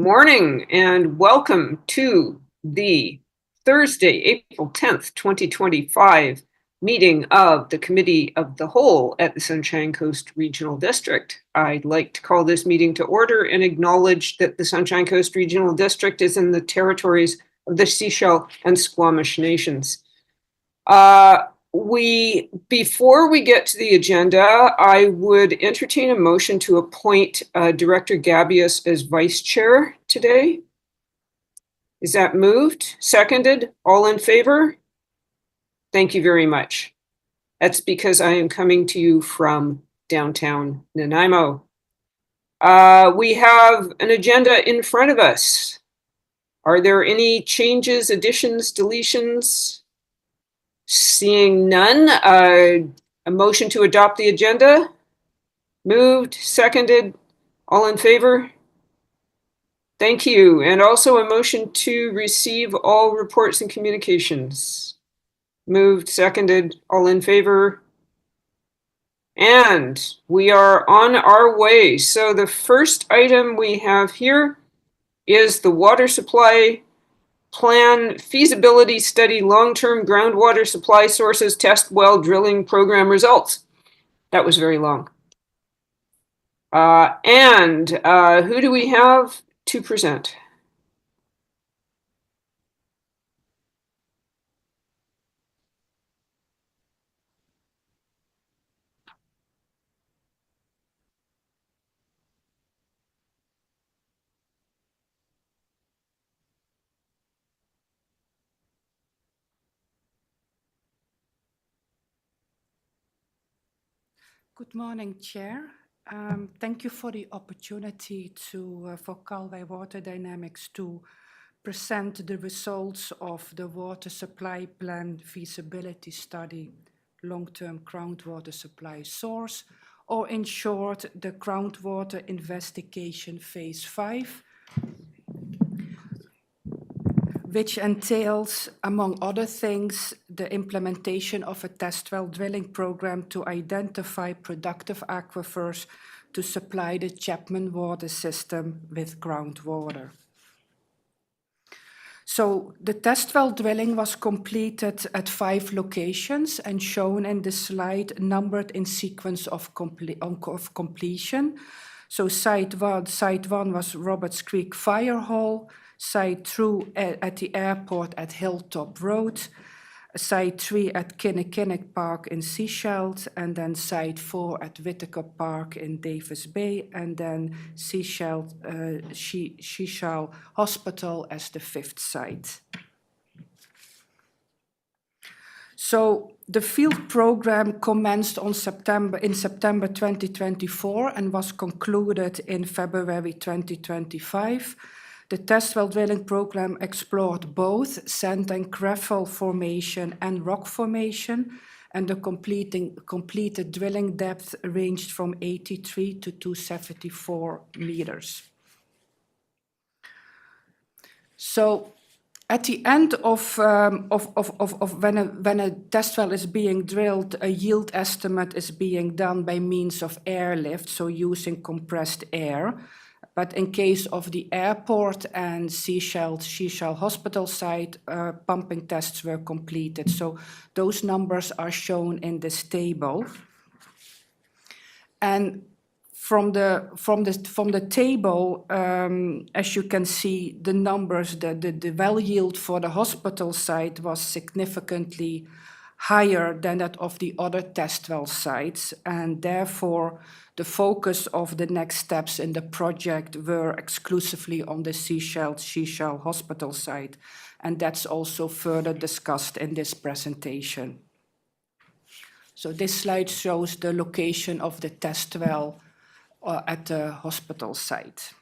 Morning and welcome to the Thursday, April 10th, 2025 meeting of the Committee of the Whole at the Sunshine Coast Regional District. I'd like to call this meeting to order and acknowledge that the Sunshine Coast Regional District is in the territories of the Sechelt and Squamish Nations. Before we get to the agenda, I would entertain a motion to appoint Director Gabius as Vice Chair today. Is that moved? Seconded? All in favor? Thank you very much. That's because I am coming to you from downtown Nanaimo. We have an agenda in front of us. Are there any changes, additions, deletions? Seeing none, a motion to adopt the agenda. Moved, seconded, all in favor? Thank you. And also a motion to receive all reports and communications. Moved, seconded, all in favor? And we are on our way. So the first item we have here is the water supply plan feasibility study long-term groundwater supply sources test well drilling program results. That was very long. Who do we have to present? Good morning, Chair. Thank you for the opportunity for Calway Water Dynamics to present the results of the water supply plan feasibility study, long-term groundwater supply source, or in short, the groundwater investigation phase 5, which entails, among other things, the implementation of a test well drilling program to identify productive aquifers to supply the Chapman water system with groundwater. So the test well drilling was completed at 5 locations and shown in the slide, numbered in sequence of completion. So site one was Roberts Creek Fire Hall, Site 2 at the airport at Hilltop Road, Site 3 at Kinnikinnick Park in Sechelt, and then Site 4 at Whittaker Park in Davis Bay, and then Sechelt Hospital as the 5th site. So the field program commenced in September 2024 and was concluded in February 2025. The test well drilling program explored both sand and gravel formation and rock formation, and the completed drilling depth ranged from 83 to 274 meters. So at the end of when a test well is being drilled, a yield estimate is being done by means of airlift, so using compressed air. But in case of the airport and Sechelt Hospital site, pumping tests were completed. So those numbers are shown in this table. And from the table, as you can see, the numbers, the well yield for the hospital site was significantly higher than that of the other test well sites, and therefore the focus of the next steps in the project were exclusively on the Sechelt Hospital site, and that's also further discussed in this presentation. So this slide shows the location of the test well at the hospital site.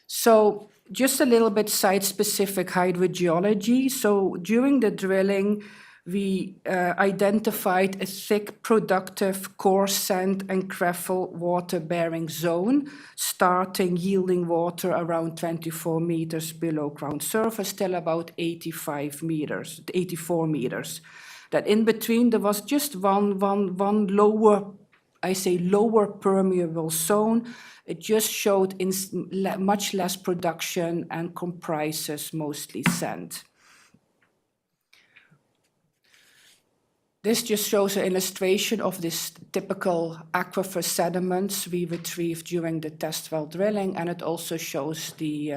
So just a little bit site-specific hydrogeology. So during the drilling, we identified a thick, productive, coarse sand and gravel water-bearing zone, starting yielding water around 24 meters below ground surface till about 84 meters. That in between there was just one lower I say lower permeable zone, it just showed much less production and comprises mostly sand. This just shows an illustration of this typical aquifer sediments we retrieved during the test well drilling, and it also shows the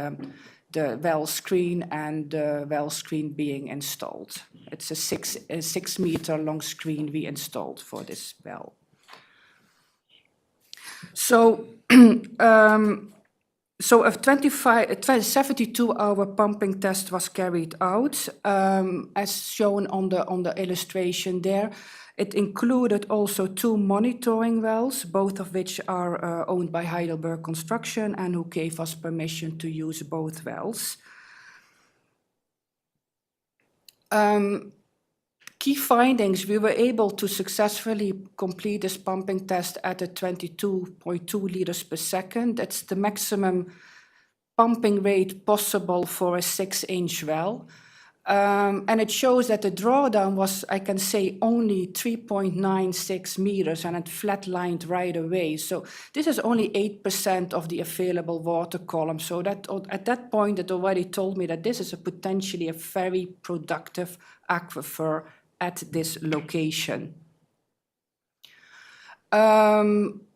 well screen and the well screen being installed. It's a 6 meter long screen we installed for this well. So, so a 72-hour pumping test was carried out, as shown on the illustration there. It included also 2 monitoring wells, both of which are owned by Heidelberg Construction and who gave us permission to use both wells. Key findings, we were able to successfully complete this pumping test at a 22.2 liters per second. That's the maximum pumping rate possible for a 6-inch well. And it shows that the drawdown was, I can say, only 3.96 meters, and it flatlined right away. So this is only 8% of the available water column. So that at that point, it already told me that this is potentially a very productive aquifer at this location.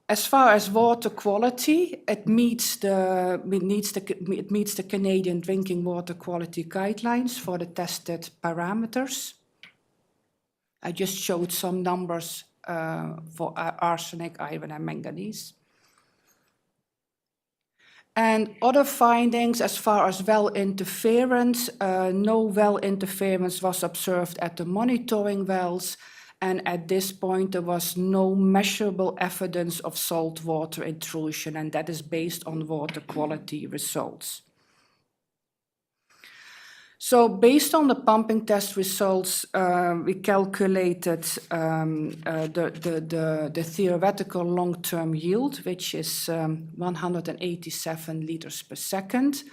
As far as water quality, it meets the Canadian Drinking Water Quality Guidelines for the tested parameters. I just showed some numbers for arsenic, iron, and manganese. And other findings as far as well interference, no well interference was observed at the monitoring wells, and at this point there was no measurable evidence of saltwater intrusion, and that is based on water quality results. So based on the pumping test results, we calculated the theoretical long-term yield, which is 187 liters per second.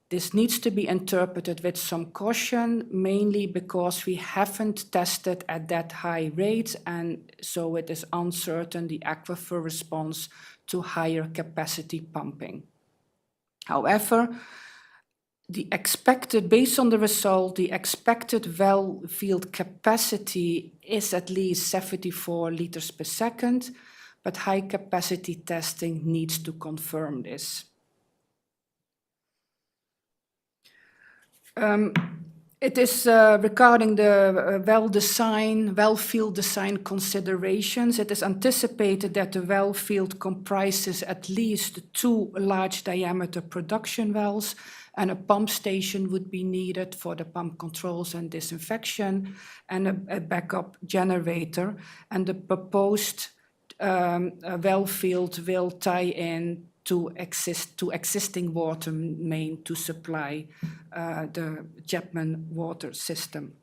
This needs to be interpreted with some caution, mainly because we haven't tested at that high rate, and so it is uncertain the aquifer response to higher capacity pumping. However, based on the result, the expected well field capacity is at least 74 liters per second, but high capacity testing needs to confirm this. It is regarding the well field design considerations. It is anticipated that the well field comprises at least 2 large diameter production wells, and a pump station would be needed for the pump controls and disinfection, and a backup generator. And the proposed well field will tie in to existing water main to supply the Chapman water system.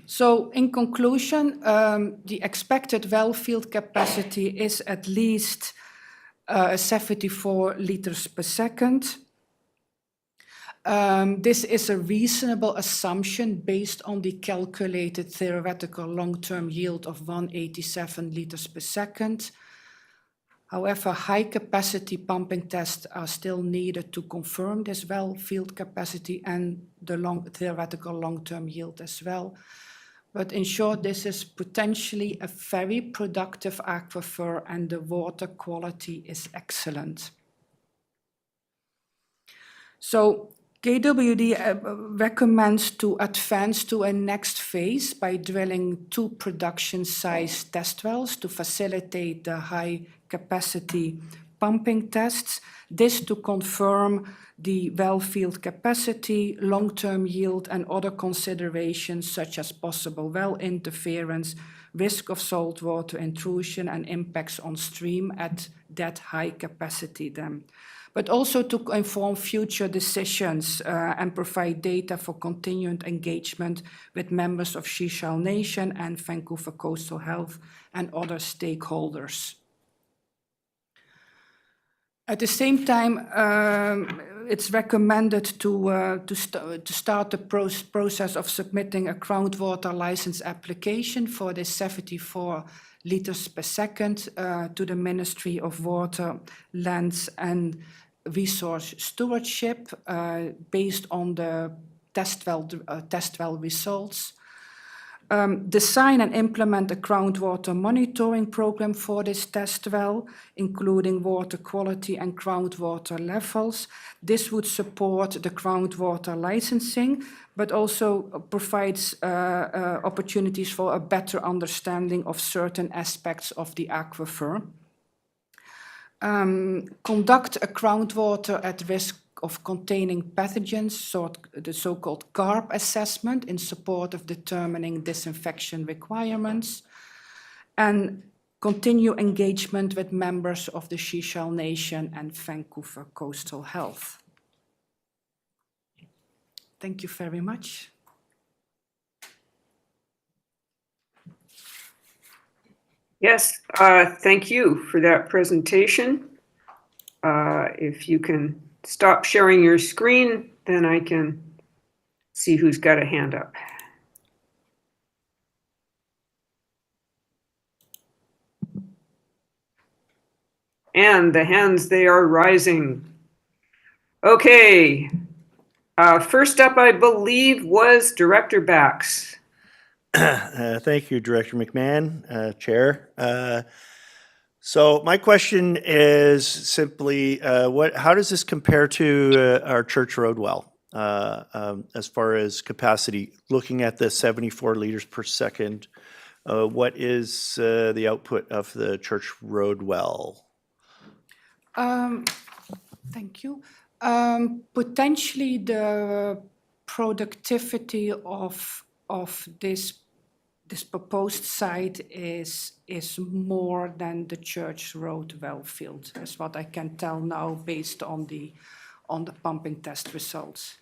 So in conclusion, the expected well field capacity is at least 74 liters per second. This is a reasonable assumption based on the calculated theoretical long-term yield of 187 liters per second. However, high-capacity pumping tests are still needed to confirm this well field capacity and the theoretical long-term yield as well. But in short, this is potentially a very productive aquifer, and the water quality is excellent. So KWD recommends to advance to a next phase by drilling 2 production-size test wells to facilitate the high-capacity pumping tests. This to confirm the well field capacity, long-term yield, and other considerations such as possible well interference, risk of saltwater intrusion, and impacts on stream at that high capacity dam. But also to inform future decisions and provide data for continued engagement with members of Sechelt Nation and Vancouver Coastal Health and other stakeholders. At the same time, it's recommended to start the process of submitting a groundwater license application for the 74 liters per second to the Ministry of Water, Lands and Resource Stewardship based on the test well results. Design and implement a groundwater monitoring program for this test well, including water quality and groundwater levels. This would support the groundwater licensing, but also provides opportunities for a better understanding of certain aspects of the aquifer. Conduct a groundwater at risk of containing pathogens, the so-called GARP assessment in support of determining disinfection requirements, and continue engagement with members of the Seychelles Nation and Vancouver Coastal Health. Thank you very much. Yes, thank you for that presentation. If you can stop sharing your screen, then I can see who's got a hand up. And the hands, they are rising. Okay. First up, I believe, was Director Bax. Thank you, Director McMahon, Chair. So my question is simply, how does this compare to our Church Road well as far as capacity? Looking at the 74 liters per second, what is the output of the Church Road well? Thank you. Potentially the productivity of this proposed site is more than the Church Road well field, is what I can tell now based on the pumping test results.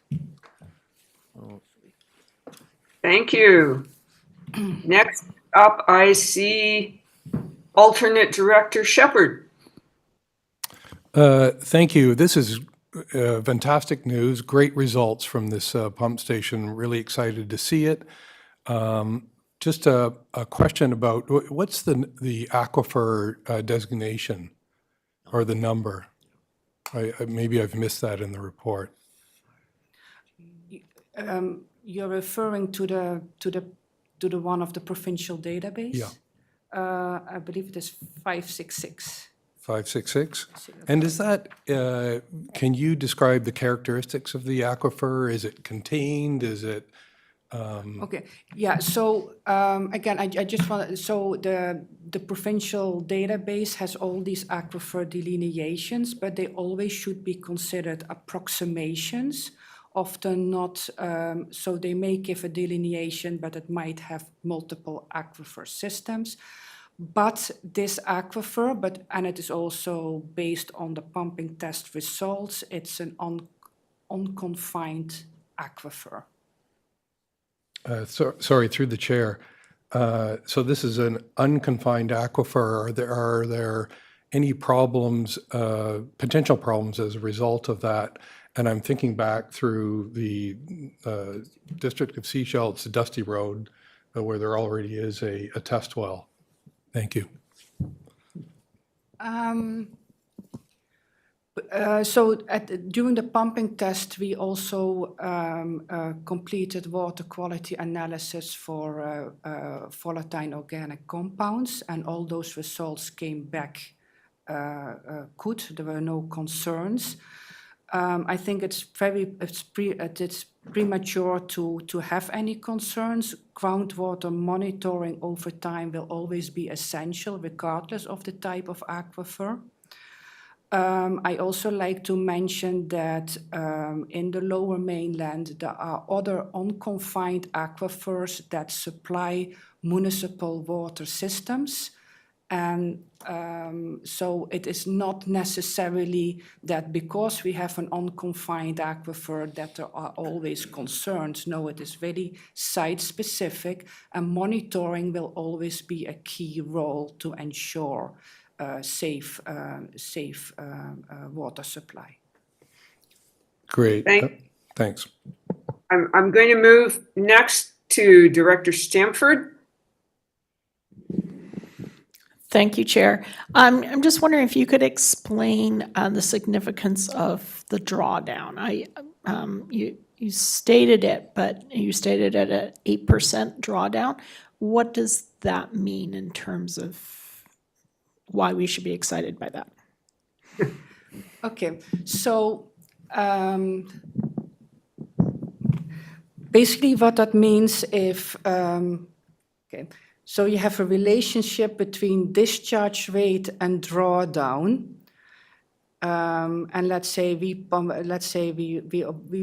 Thank you. Next up, I see alternate Director Shepherd. Thank you. This is fantastic news, great results from this pump station. Really excited to see it. Just a question about what's the aquifer designation or the number? Maybe I've missed that in the report. You're referring to the one of the provincial database? Yeah. I believe it is 566. 566? And is that, can you describe the characteristics of the aquifer? Is it contained? Is it? Okay, yeah, so again, I just want to, so the provincial database has all these aquifer delineations, but they always should be considered approximations, often not, so they may give a delineation, but it might have multiple aquifer systems. But this aquifer, and it is also based on the pumping test results, it's an unconfined aquifer. Sorry, through the chair. So this is an unconfined aquifer. Are there any problems, potential problems as a result of that? And I'm thinking back through the District of Seychelles, it's a Dusty Road, where there already is a test well. Thank you. During the pumping test, we also completed water quality analysis for volatile organic compounds, and all those results came back good. There were no concerns. I think it's premature to have any concerns. Groundwater monitoring over time will always be essential, regardless of the type of aquifer. I also like to mention that in the Lower Mainland, there are other unconfined aquifers that supply municipal water systems. And so it is not necessarily that because we have an unconfined aquifer that there are always concerns. No, it is very site-specific, and monitoring will always be a key role to ensure safe water supply. Great. Thank- Thanks. I'm going to move next to Director Stamford. Thank you, Chair. I'm just wondering if you could explain the significance of the drawdown. You stated it, but you stated it at 8% drawdown. What does that mean in terms of why we should be excited by that? Okay, so basically what that means if, okay, so you have a relationship between discharge rate and drawdown. And let's say we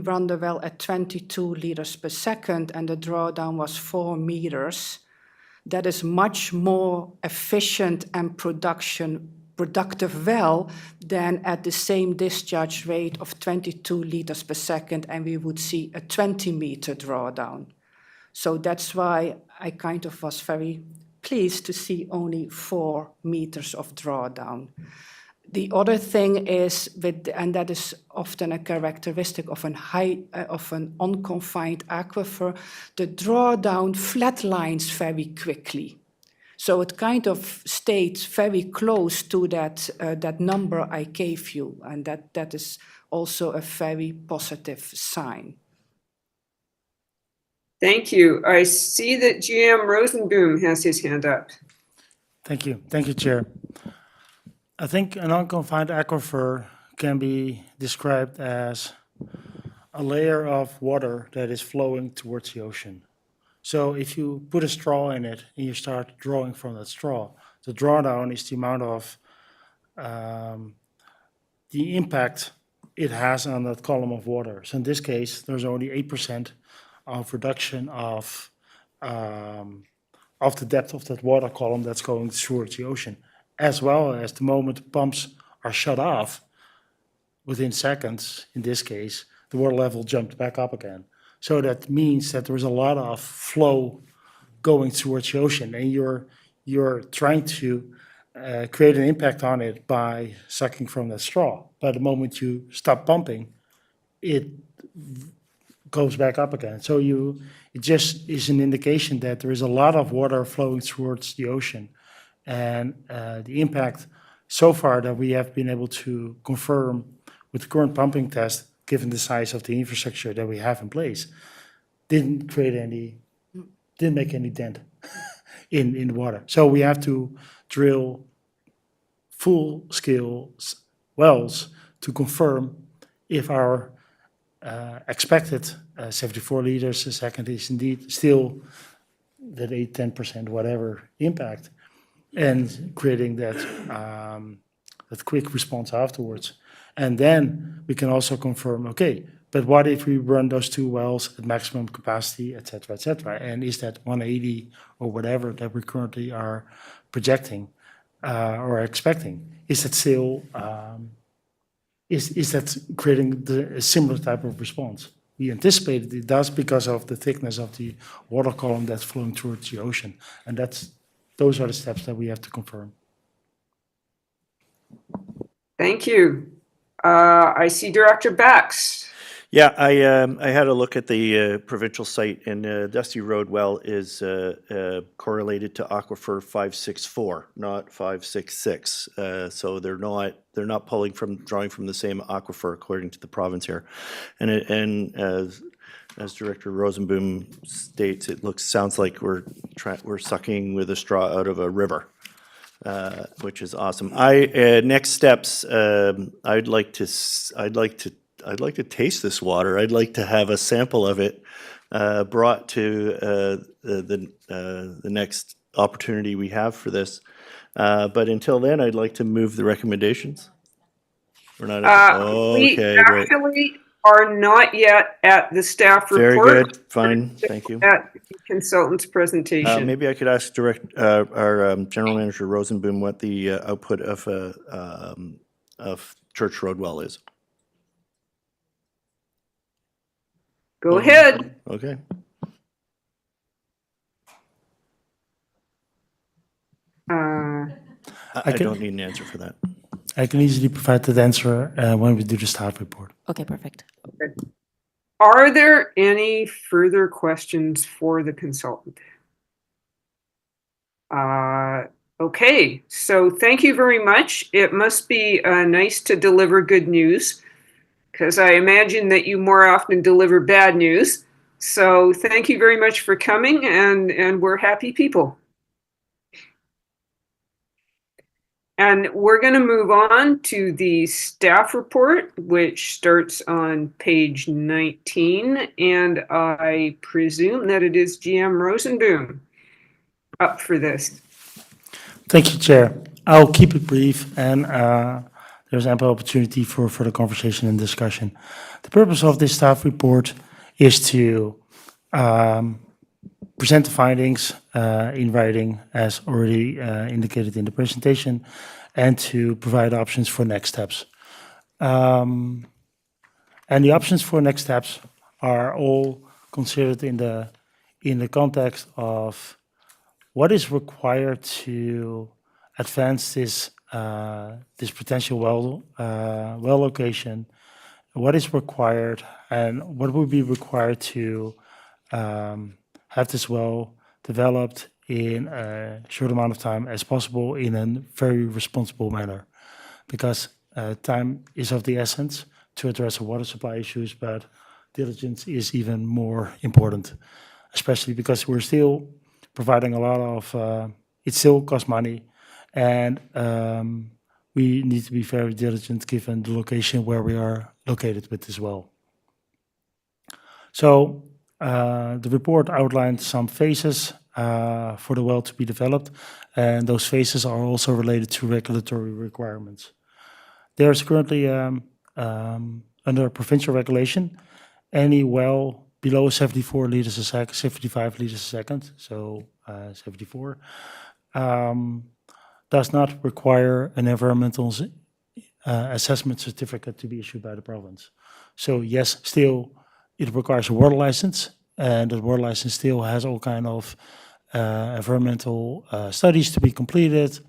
run the well at 22 liters per second and the drawdown was 4 meters. That is much more efficient and productive well than at the same discharge rate of 22 liters per second, and we would see a 20-meter drawdown. So that's why I kind of was very pleased to see only 4 meters of drawdown. The other thing is, and that is often a characteristic of an unconfined aquifer, the drawdown flatlines very quickly. So it kind of stays very close to that number I gave you, and that is also a very positive sign. Thank you. I see that GM Rosenboom has his hand up. Thank you. Thank you, Chair. I think an unconfined aquifer can be described as a layer of water that is flowing towards the ocean. So if you put a straw in it and you start drawing from that straw, the drawdown is the amount of the impact it has on that column of water. So in this case, there's only 8% of reduction of the depth of that water column that's going towards the ocean, as well as the moment pumps are shut off, within seconds, in this case, the water level jumped back up again. So that means that there is a lot of flow going towards the ocean, and you're trying to create an impact on it by sucking from that straw. But the moment you stop pumping, it goes back up again. So it just is an indication that there is a lot of water flowing towards the ocean. And the impact so far that we have been able to confirm with the current pumping test, given the size of the infrastructure that we have in place, didn't make any dent in the water. So we have to drill full-scale wells to confirm if our expected 74 liters a second is indeed still that 8-10% whatever impact, and creating that quick response afterwards. And then we can also confirm, okay, but what if we run those 2 wells at maximum capacity, et cetera, and is that 180 or whatever that we currently are projecting or expecting, is that still, is that creating a similar type of response? We anticipated it does because of the thickness of the water column that's flowing towards the ocean, and those are the steps that we have to confirm. Thank you. I see Director Bax. Yeah, I had a look at the provincial site, and Dusty Road well is correlated to aquifer 564, not 566. So they're not drawing from the same aquifer according to the province here, and as Director Rosenboom states, sounds like we're sucking with a straw out of a river. Which is awesome. Next steps. I'd like to taste this water. I'd like to have a sample of it brought to the next opportunity we have for this. But until then, I'd like to move the recommendations. We're not. We Great. actually are not yet at the staff report. Very good. Fine. Thank you. At the consultant's presentation. Maybe I could ask our General Manager Rosenboom what the output of Church Road well is. Go ahead. Okay. I don't need an answer for that. I can easily provide that answer when we do the staff report. Okay, perfect. Are there any further questions for the consultant? Okay, so thank you very much. It must be nice to deliver good news, because I imagine that you more often deliver bad news. So thank you very much for coming, and we're happy people. And we're going to move on to the staff report, which starts on page 19. And I presume that it is GM Rosenboom up for this. Thank you, Chair. I'll keep it brief, and there's ample opportunity for further conversation and discussion. The purpose of this staff report is to present the findings in writing, as already indicated in the presentation, and to provide options for next steps. And the options for next steps are all considered in the context of what is required to advance this potential well location, what is required, and what would be required to have this well developed in a short amount of time as possible in a very responsible manner. Because time is of the essence to address the water supply issues, but diligence is even more important, especially because we're still providing a lot of, it still costs money, and we need to be very diligent given the location where we are located with this well. So the report outlined some phases for the well to be developed, and those phases are also related to regulatory requirements. There's currently, under provincial regulation, any well below 74 liters a second, 75 liters a second, so 74, does not require an environmental assessment certificate to be issued by the province. So yes, still it requires a water license, and the water license still has all kind of environmental studies to be completed,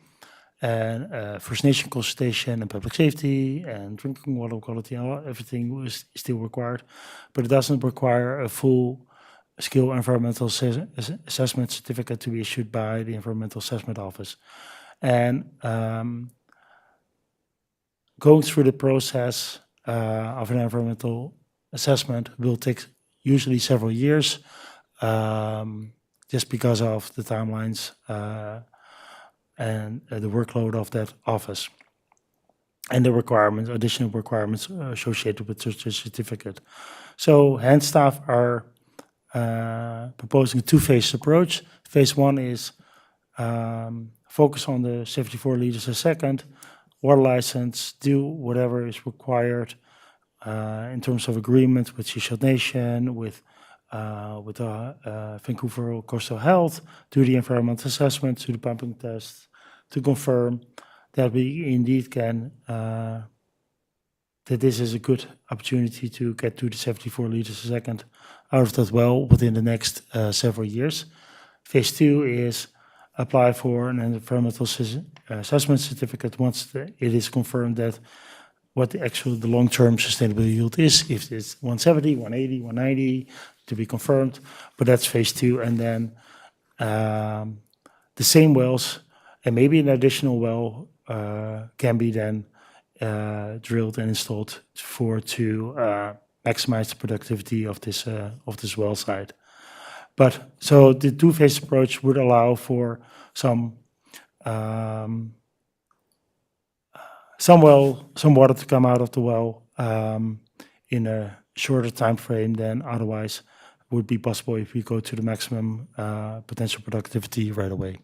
and First Nation consultation and public safety and drinking water quality, everything is still required, but it doesn't require a full scale environmental assessment certificate to be issued by the Environmental Assessment Office. And going through the process of an environmental assessment will take usually several years, just because of the timelines and the workload of that office and the requirements, additional requirements associated with such a certificate. So hence staff are proposing a two-phase approach. Phase one is focus on the 74 liters a second, water license, do whatever is required in terms of agreement with Sechelt Nation, with Vancouver Coastal Health, do the environmental assessment, do the pumping test, to confirm that we indeed can, that this is a good opportunity to get to the 74 liters a second out of that well within the next several years. Phase two is apply for an environmental assessment certificate once it is confirmed that what the long-term sustainable yield is, if it's 170, 180, 190, to be confirmed, but that's phase two. And then the same wells and maybe an additional well can be then drilled and installed to maximize the productivity of this well site. But so the two-phase approach would allow for some water to come out of the well in a shorter time frame than otherwise would be possible if we go to the maximum potential productivity right away.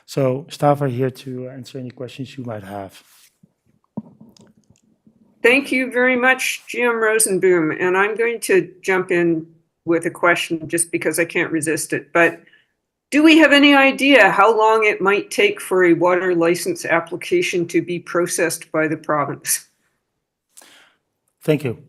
So staff are here to answer any questions you might have. Thank you very much, GM Rosenboom. And I'm going to jump in with a question just because I can't resist it. But do we have any idea how long it might take for a water license application to be processed by the province? Thank you.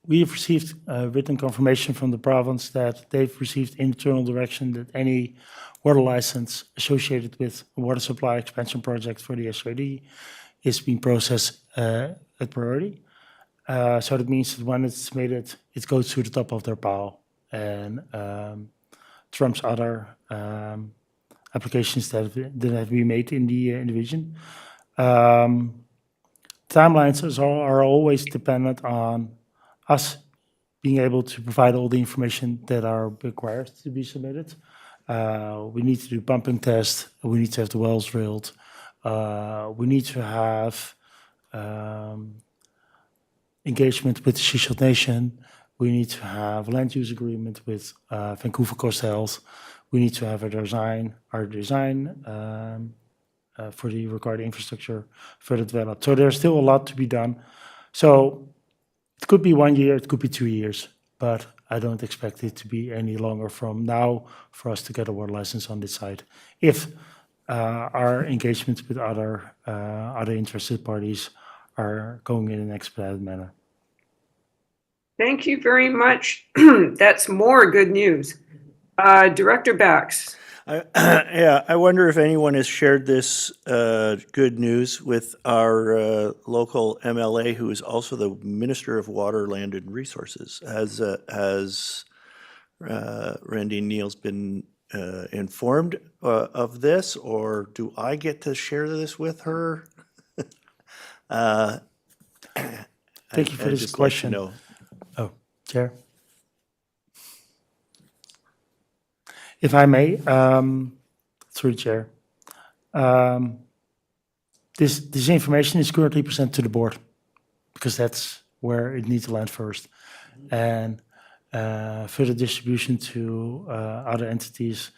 We've received written confirmation from the province that they've received internal direction that any water license associated with a water supply expansion project for the SRD is being processed at priority. So that means that when it's submitted, it goes to the top of their pile and trumps other applications that have been made in the division. Timelines are always dependent on us being able to provide all the information that are required to be submitted. We need to do pumping tests. We need to have the wells drilled. We need to have engagement with the Seychelles Nation. We need to have a land use agreement with Vancouver Coast Health. We need to have our design for the required infrastructure further developed. So there's still a lot to be done. So it could be 1 year, it could be 2 years, but I don't expect it to be any longer from now for us to get a water license on this site. If our engagements with other interested parties are going in an expedited manner. Thank you very much. That's more good news. Director Bax. I wonder if anyone has shared this good news with our local MLA, who is also the Minister of Water, Land and Resources. Has Randy Neal's been informed of this, or do I get to share this with her? Thank you for this question. Oh, Chair. If I may, through the Chair, this information is currently presented to the board because that's where it needs to land first, and further distribution to other entities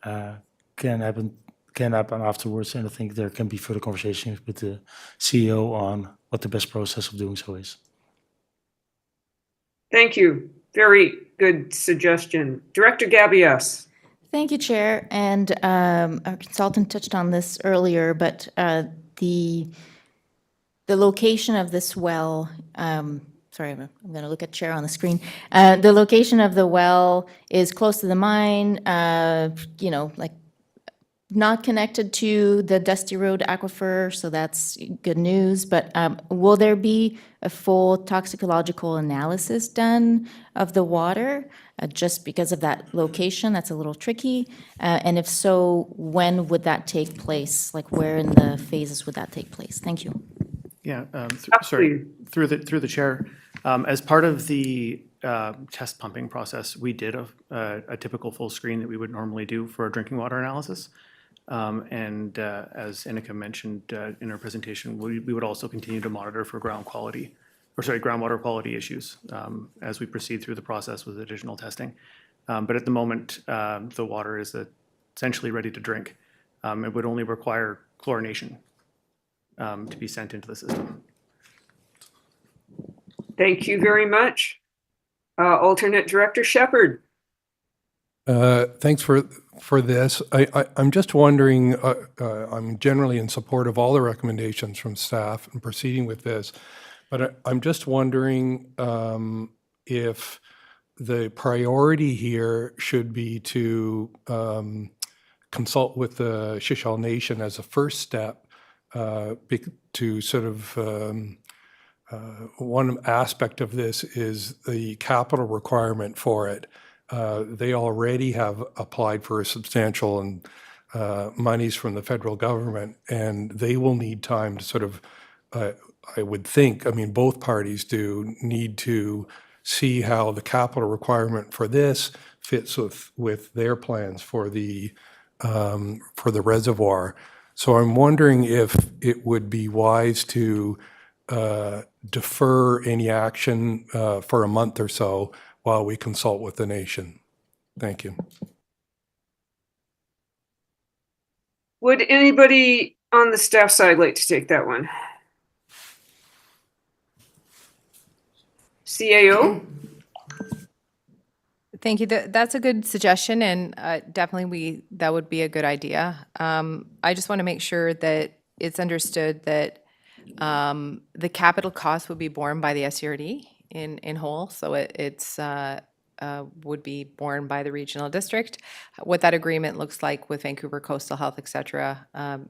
can happen afterwards. And I think there can be further conversations with the CEO on what the best process of doing so is. Thank you. Very good suggestion. Director Gabias. Thank you, Chair. And our consultant touched on this earlier, but the location of this well, sorry, I'm going to look at Chair on the screen. The location of the well is close to the mine, like not connected to the Dusty Road aquifer, so that's good news. But will there be a full toxicological analysis done of the water just because of that location? That's a little tricky. And if so, when would that take place? Like where in the phases would that take place? Thank you. Yeah, sorry, through the chair. As part of the test pumping process, we did a typical full screen that we would normally do for a drinking water analysis. And as Ineke mentioned in her presentation, we would also continue to monitor for groundwater quality issues as we proceed through the process with additional testing. But at the moment, the water is essentially ready to drink. It would only require chlorination to be sent into the system. Thank you very much. Alternate Director Shepherd. Thanks for this. I'm just wondering, I'm generally in support of all the recommendations from staff in proceeding with this, but I'm just wondering if the priority here should be to consult with the Seychelles Nation as a first step to sort of one aspect of this is the capital requirement for it. They already have applied for a substantial and monies from the federal government, and they will need time to sort of, I would think, I mean, both parties do need to see how the capital requirement for this fits with their plans for the reservoir. So I'm wondering if it would be wise to defer any action for a month or so while we consult with the nation. Thank you. Would anybody on the staff side like to take that one? CAO? Thank you. That's a good suggestion, and definitely that would be a good idea. I just want to make sure that it's understood that the capital cost would be borne by the SCRD in whole. So would be borne by the regional district. What that agreement looks like with Vancouver Coastal Health, et cetera,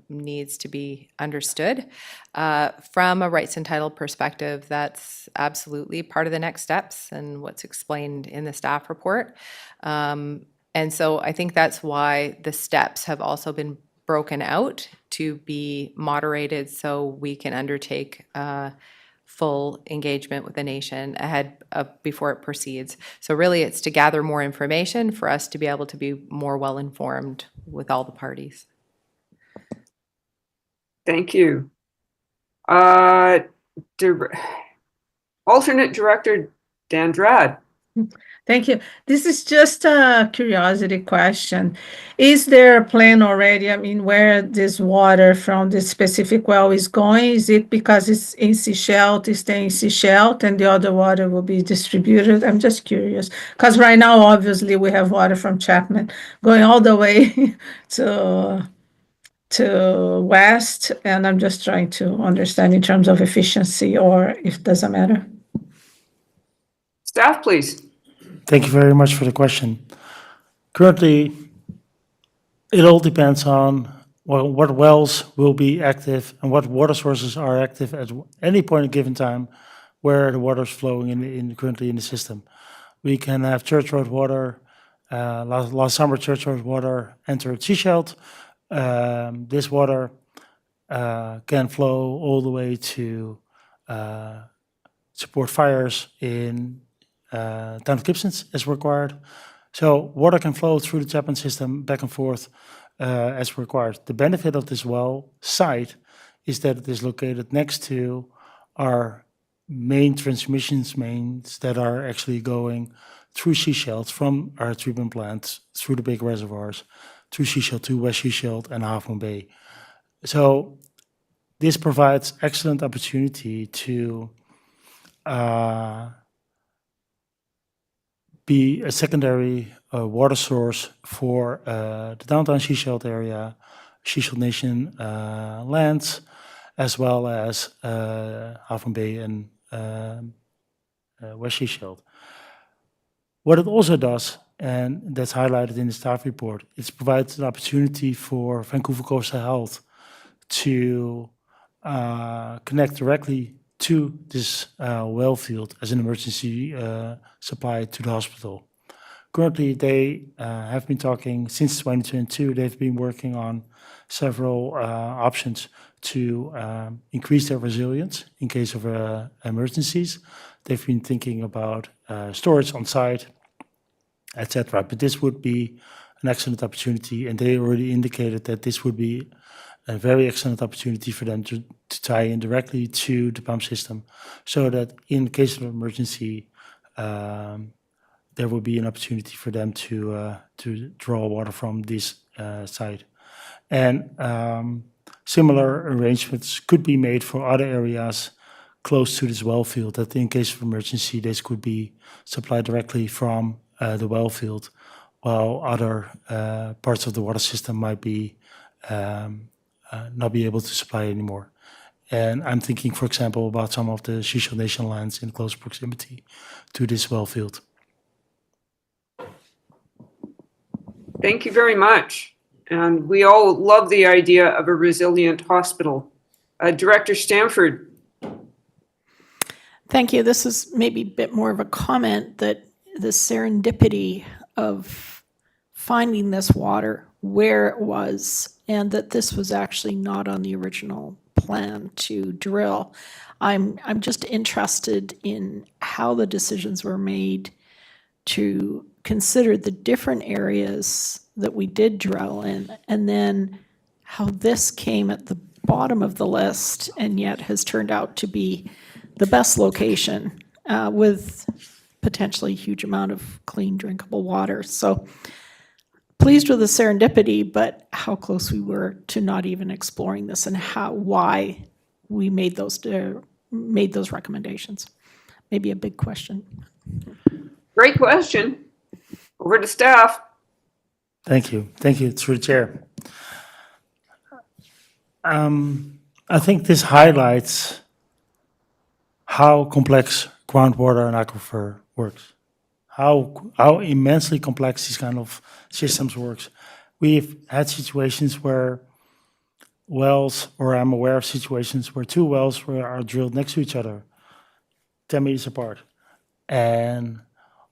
needs to be understood. From a rights and title perspective, that's absolutely part of the next steps and what's explained in the staff report. And so I think that's why the steps have also been broken out to be moderated so we can undertake full engagement with the nation ahead of before it proceeds. So really it's to gather more information for us to be able to be more well-informed with all the parties. Thank you. Alternate Director Dandrad. Thank you. This is just a curiosity question. Is there a plan already, I mean, where this water from this specific well is going? Is it because it's in Sechelt, it's staying in Sechelt, and the other water will be distributed? I'm just curious. Because right now, obviously, we have water from Chapman going all the way to west, and I'm just trying to understand in terms of efficiency or if it doesn't matter. Staff, please. Thank you very much for the question. Currently, it all depends on what wells will be active and what water sources are active at any point in given time where the water is flowing currently in the system. We can have Church Road water. Last summer, Church Road water entered Sechelt. This water can flow all the way to support fires in town of Gibsons as required. So water can flow through the Chapman system back and forth as required. The benefit of this well site is that it is located next to our main transmissions mains that are actually going through Sechelt from our treatment plants, through the big reservoirs, through Sechelt to West Sechelt and Half Moon Bay. So this provides excellent opportunity to be a secondary water source for the downtown Sechelt area, Sechelt Nation lands, as well as Half Moon Bay and West Sechelt. What it also does, and that's highlighted in the staff report, it provides an opportunity for Vancouver Coastal Health to connect directly to this well field as an emergency supply to the hospital. Currently, they have been talking since 2022. They've been working on several options to increase their resilience in case of emergencies. They've been thinking about storage on site, etc. But this would be an excellent opportunity, and they already indicated that this would be a very excellent opportunity for them to tie in directly to the pump system, so that in case of emergency, there will be an opportunity for them to draw water from this site. And similar arrangements could be made for other areas close to this well field, that in case of emergency, this could be supplied directly from the well field, while other parts of the water system might be not be able to supply anymore. And I'm thinking, for example, about some of the Sechelt Nation lands in close proximity to this well field. Thank you very much. And we all love the idea of a resilient hospital. Director Stanford. Thank you. This is maybe a bit more of a comment that the serendipity of finding this water where it was, and that this was actually not on the original plan to drill. I'm just interested in how the decisions were made to consider the different areas that we did drill in, and then how this came at the bottom of the list and yet has turned out to be the best location with potentially a huge amount of clean drinkable water. So pleased with the serendipity, but how close we were to not even exploring this and why we made those recommendations. Maybe a big question. Great question. Over to staff. Thank you. Thank you, through the chair. I think this highlights how complex groundwater and aquifer works. how immensely complex these kind of systems works. We've had situations where wells, or I'm aware of situations where two wells are drilled next to each other, 10 meters apart, and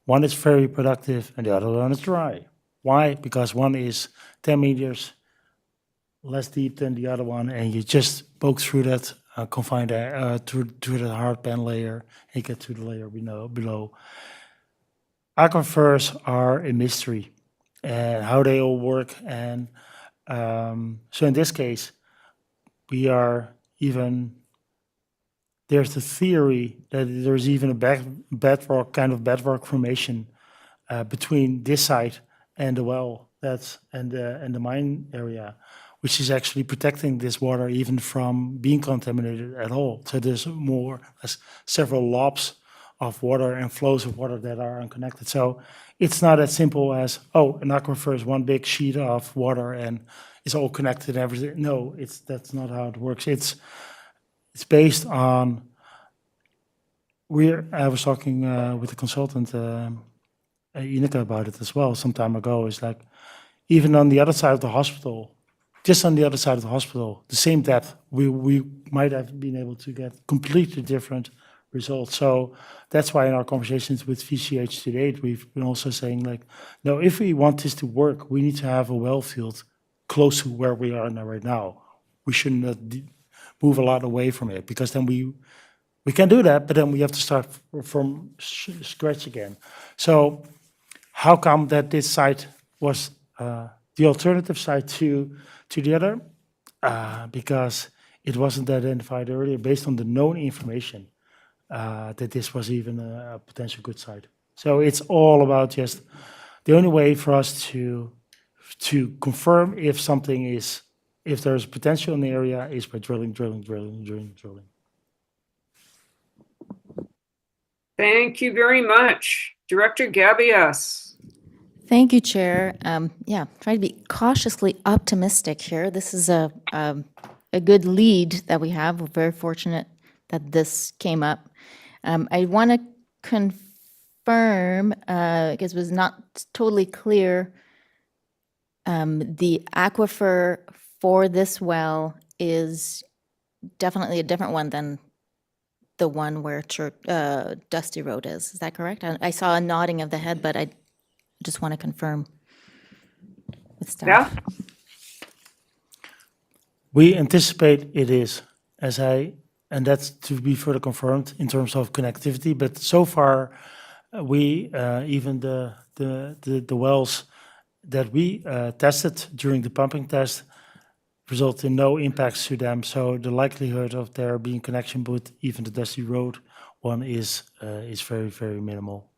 one is very productive and the other one is dry. Why? Because one is 10 meters less deep than the other one, and you just poke through that confined through the hard pan layer, and you get to the layer below. Aquifers are a mystery, and how they all work. And so in this case, there's the theory that there's even a bedrock formation between this site and the well and the mine area, which is actually protecting this water even from being contaminated at all. So there's several lobs of water and flows of water that are unconnected. So it's not as simple as, oh, an aquifer is one big sheet of water and it's all connected and everything. No, that's not how it works. It's based on, I was talking with a consultant, Ineke, about it as well some time ago. It's like, even on the other side of the hospital, just on the other side of the hospital, the same depth, we might have been able to get completely different results. So that's why in our conversations with VCH to date, we've been also saying, like, no, if we want this to work, we need to have a well field close to where we are now right now. We shouldn't move a lot away from it, because then we can do that, but then we have to start from scratch again. So how come that this site was the alternative site to the other? Because it wasn't identified earlier based on the known information that this was even a potential good site. So it's all about just the only way for us to confirm if there's potential in the area is by drilling. Thank you very much. Director Gabias. Thank you, Chair. Try to be cautiously optimistic here. This is a good lead that we have. We're very fortunate that this came up. I want to confirm, because it was not totally clear, the aquifer for this well is definitely a different one than the one where Dusty Road is. Is that correct? I saw a nodding of the head, but I just want to confirm with staff. Yeah. We anticipate it is, and that's to be further confirmed in terms of connectivity. But so far, even the wells that we tested during the pumping test result in no impacts to them. So the likelihood of there being connection with even the Dusty Road one is very, very minimal.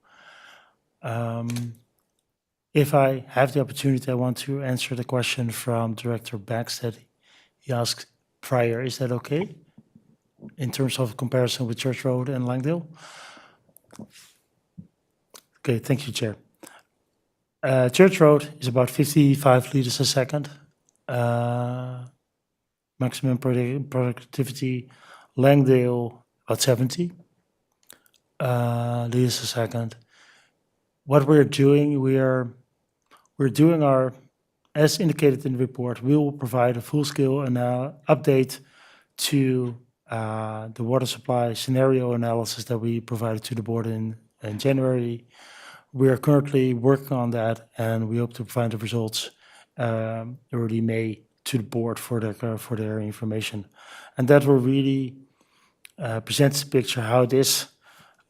If I have the opportunity, I want to answer the question from Director Bax that he asked prior. Is that okay in terms of comparison with Church Road and Langdale? Okay, thank you, Chair. Church Road is about 55 liters a second. Maximum productivity. Langdale, about 70 liters a second. What we're doing, we're doing our, as indicated in the report, we will provide a full-scale update to the water supply scenario analysis that we provided to the board in January. We are currently working on that, and we hope to provide the results early May to the board for their information. And that will really present the picture how this,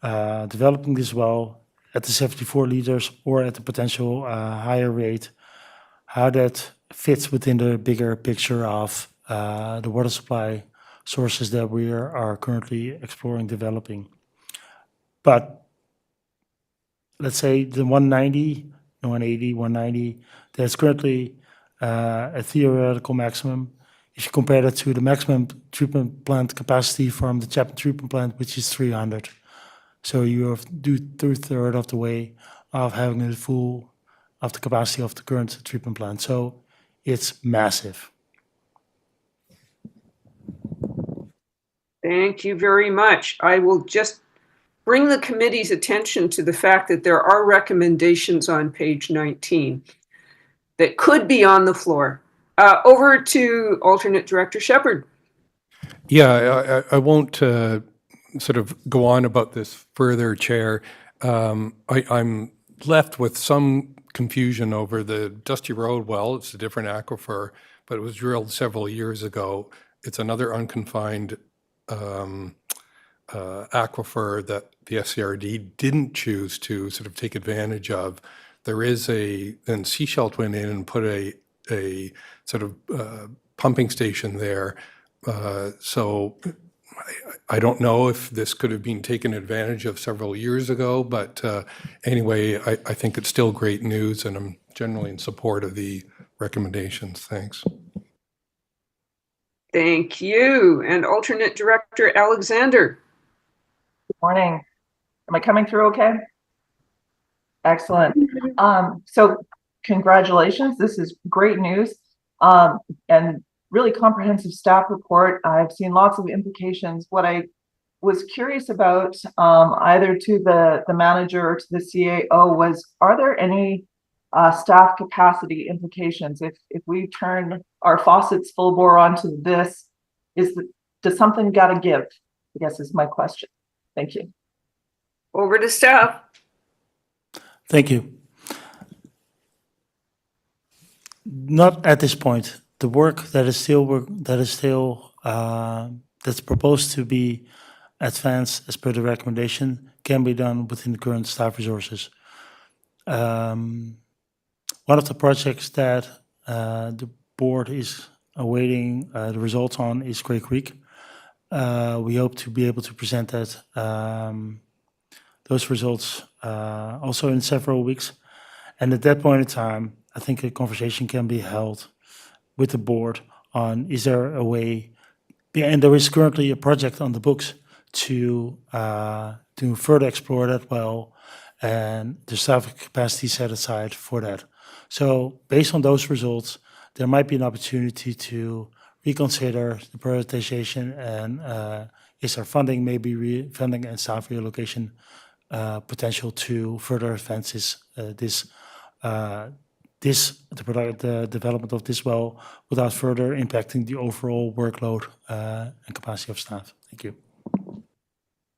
developing this well at the 74 liters or at the potential higher rate, how that fits within the bigger picture of the water supply sources that we are currently exploring developing. But let's say the 190, 180, 190, that's currently a theoretical maximum. If you compare that to the maximum treatment plant capacity from the Chapman treatment plant, which is 300. So you have do 2/3 of the way of having the full of the capacity of the current treatment plant. So it's massive. Thank you very much. I will just bring the committee's attention to the fact that there are recommendations on page 19 that could be on the floor. Over to alternate director Shepherd. Yeah, I won't sort of go on about this further, Chair. I'm left with some confusion over the Dusty Road well. It's a different aquifer, but it was drilled several years ago. It's another unconfined aquifer that the SCRD didn't choose to sort of take advantage of. There is then Seashell went in and put a sort of pumping station there. So I don't know if this could have been taken advantage of several years ago, but anyway, I think it's still great news, and I'm generally in support of the recommendations. Thanks. Thank you. And alternate director Alexander. Good morning. Am I coming through okay? Excellent. So congratulations. This is great news. And really comprehensive staff report. I've seen lots of implications. What I was curious about, either to the manager or to the CAO, was, are there any staff capacity implications? If we turn our faucets full bore onto this, does something gotta give? I guess is my question. Thank you. Over to staff. Thank you. Not at this point. The work that's proposed to be advanced as per the recommendation can be done within the current staff resources. One of the projects that the board is awaiting the results on is Grey Creek. We hope to be able to present that those results also in several weeks. And at that point in time, I think a conversation can be held with the board on, is there a way, and there is currently a project on the books to further explore that well, and the staff capacity set aside for that. So based on those results, there might be an opportunity to reconsider the prioritization and is there funding, maybe funding and staff reallocation potential to further advance the development of this well without further impacting the overall workload and capacity of staff. Thank you.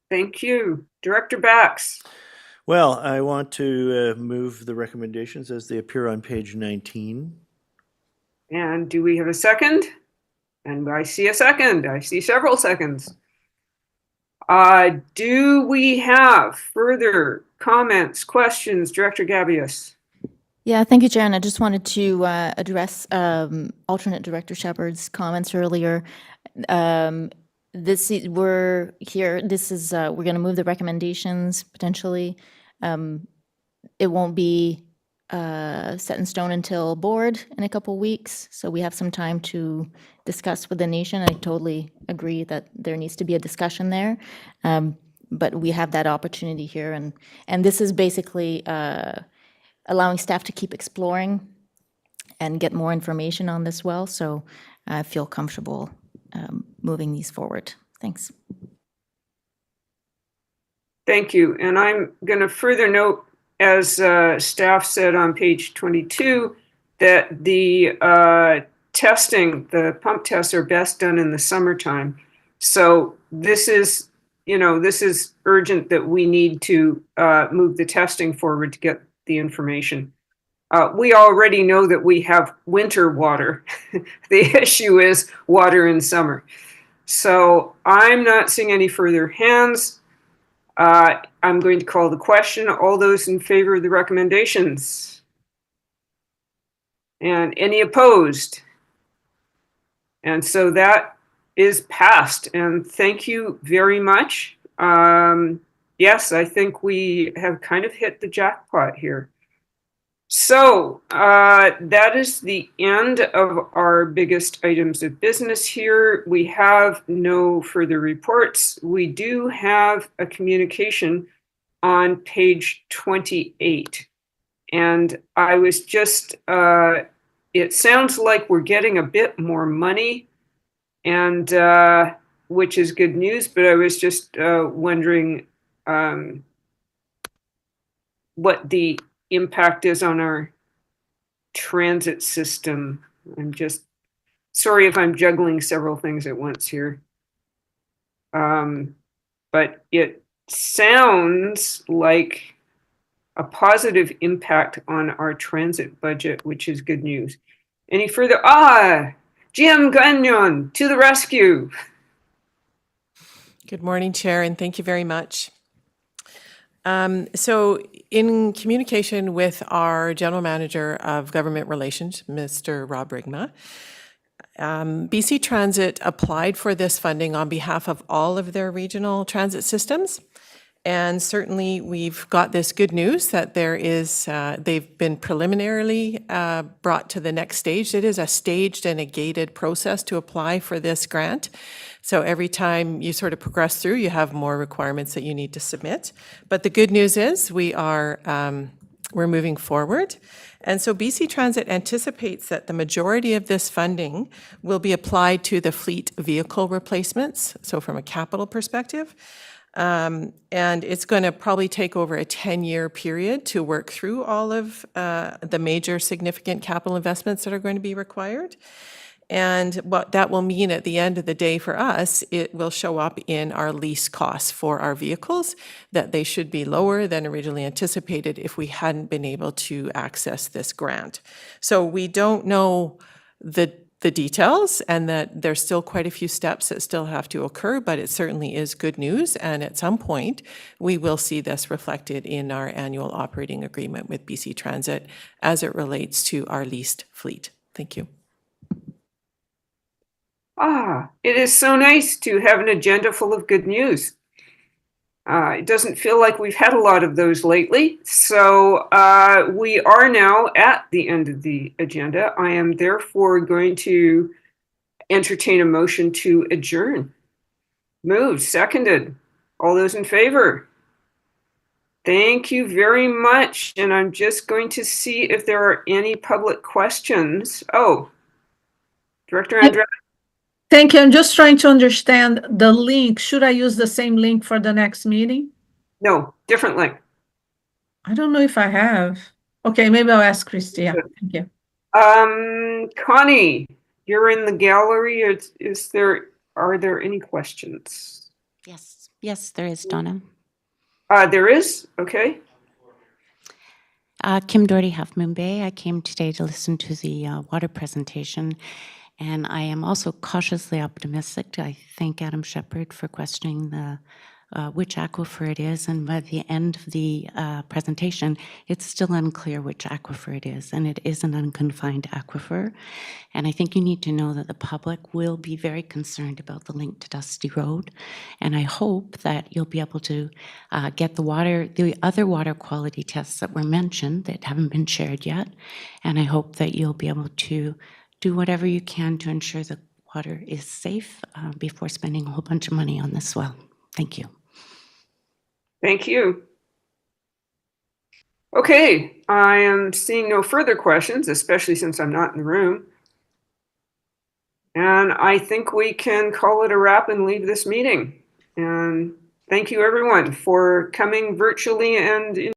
Thank you. Director Bax. Well, I want to move the recommendations as they appear on page 19. And do we have a second? And I see a second. I see several seconds. Do we have further comments, questions? Director Gabius. Yeah, thank you, Chair. And I just wanted to address alternate Director Shepherd's comments earlier. We're going to move the recommendations potentially. It won't be set in stone until board in a couple weeks, so we have some time to discuss with the nation. I totally agree that there needs to be a discussion there, but we have that opportunity here, and this is basically allowing staff to keep exploring and get more information on this well. So I feel comfortable moving these forward. Thanks. Thank you. And I'm going to further note, as staff said on page 22, that the testing, the pump tests are best done in the summertime. So this is, this is urgent that we need to move the testing forward to get the information. We already know that we have winter water. The issue is water in summer. So I'm not seeing any further hands. I'm going to call the question. All those in favor of the recommendations? And any opposed? And so that is passed. And thank you very much. Yes, I think we have kind of hit the jackpot here. So that is the end of our biggest items of business here. We have no further reports. We do have a communication on page 28. And I was just, it sounds like we're getting a bit more money, and which is good news, but I was just wondering what the impact is on our transit system. I'm just sorry if I'm juggling several things at once here. But it sounds like a positive impact on our transit budget, which is good news. Any further? Jim Gagnon, to the rescue. Good morning, Chair, and thank you very much. So in communication with our General Manager of Government Relations, Mr. Rob Rigma, BC Transit applied for this funding on behalf of all of their regional transit systems. And certainly we've got this good news that there is, they've been preliminarily brought to the next stage. It is a staged and a gated process to apply for this grant. So every time you sort of progress through, you have more requirements that you need to submit. But the good news is we're moving forward. And so BC Transit anticipates that the majority of this funding will be applied to the fleet vehicle replacements, so from a capital perspective. And it's going to probably take over a 10-year period to work through all of the major significant capital investments that are going to be required. And what that will mean at the end of the day for us, it will show up in our lease costs for our vehicles, that they should be lower than originally anticipated if we hadn't been able to access this grant. So we don't know the details, and that there's still quite a few steps that still have to occur, but it certainly is good news. And at some point, we will see this reflected in our annual operating agreement with BC Transit as it relates to our leased fleet. Thank you. It is so nice to have an agenda full of good news. It doesn't feel like we've had a lot of those lately. So we are now at the end of the agenda. I am therefore going to entertain a motion to adjourn. Moved, seconded. All those in favor? Thank you very much. And I'm just going to see if there are any public questions. Oh, Director Andrade. Thank you. I'm just trying to understand the link. Should I use the same link for the next meeting? No, different link. I don't know if I have. Okay, maybe I'll ask Christy. Yeah, thank you. Connie, you're in the gallery. Are there any questions? Yes, there is, Donna. There is? Okay. Kim Doherty, Half Moon Bay. I came today to listen to the water presentation, and I am also cautiously optimistic. I thank Adam Shepard for questioning the which aquifer it is, and by the end of the presentation, it's still unclear which aquifer it is, and it is an unconfined aquifer. And I think you need to know that the public will be very concerned about the link to Dusty Road, and I hope that you'll be able to get the other water quality tests that were mentioned that haven't been shared yet, and I hope that you'll be able to do whatever you can to ensure the water is safe before spending a whole bunch of money on this well. Thank you. Thank you. Okay, I am seeing no further questions, especially since I'm not in the room. And I think we can call it a wrap and leave this meeting. And thank you everyone for coming virtually and in